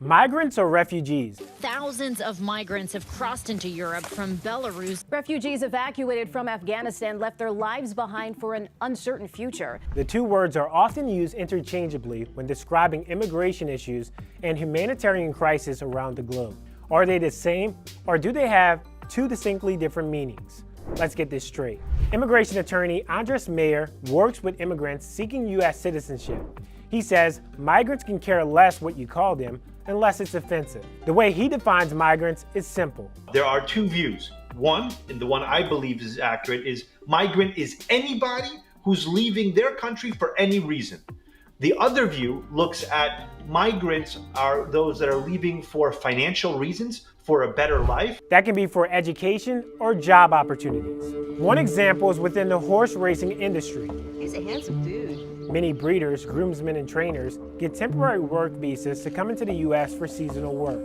Migrants or refugees? Thousands of migrants have crossed into Europe from Belarus. Refugees evacuated from Afghanistan left their lives behind for an uncertain future. The two words are often used interchangeably when describing immigration issues and humanitarian crises around the globe. Are they the same, or do they have two distinctly different meanings? Let's get this straight. Immigration attorney Mejer works with immigrants seeking U.S. citizenship. He says migrants can care less what you call them unless it's offensive. The way he defines migrants is simple. There are two views. One, and the one I believe is accurate, is migrant is anybody who's leaving their country for any reason. The other view looks at migrants are those that are leaving for financial reasons, for a better life. That can be for education or job opportunities. One example is within the horse racing industry. He's a handsome dude. Many breeders, groomsmen, and trainers get temporary work visas to come into the U.S. for seasonal work.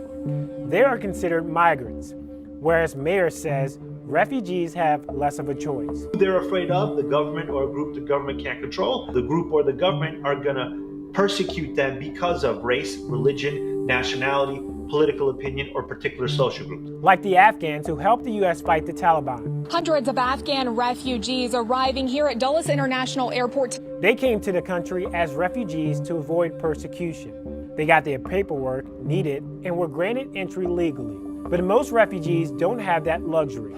They are considered migrants, whereas Mejer says refugees have less of a choice. They're afraid of the government or a group the government can't control. The group or the government are gonna persecute them because of race, religion, nationality, political opinion, or particular social group. Like the Afghans who helped the U.S. fight the Taliban. Hundreds of Afghan refugees arriving here at Dulles International Airport. They came to the country as refugees to avoid persecution. They got their paperwork needed and were granted entry legally. But most refugees don't have that luxury.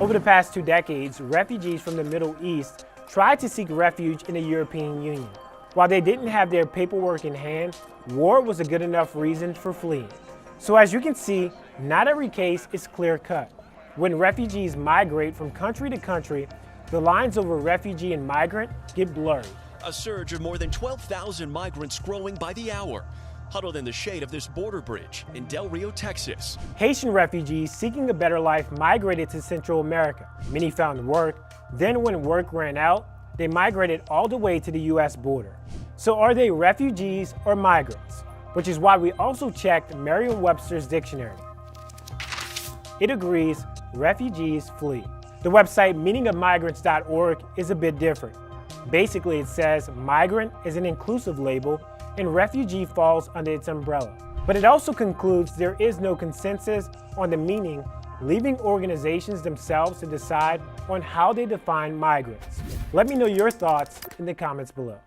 Over the past 2 decades, refugees from the Middle East tried to seek refuge in the European Union. While they didn't have their paperwork in hand, war was a good enough reason for fleeing. So as you can see, not every case is clear-cut. When refugees migrate from country to country, the lines over refugee and migrant get blurry. A surge of more than 12,000 migrants growing by the hour, huddled in the shade of this border bridge in Del Rio, Texas. Haitian refugees seeking a better life migrated to Central America. Many found work. Then when work ran out, they migrated all the way to the U.S. border. So are they refugees or migrants? Which is why we also checked Merriam-Webster's dictionary. It agrees refugees flee. The website meaningofmigrants.org is a bit different. Basically, it says migrant is an inclusive label and refugee falls under its umbrella. But it also concludes there is no consensus on the meaning, leaving organizations themselves to decide on how they define migrants. Let me know your thoughts in the comments below.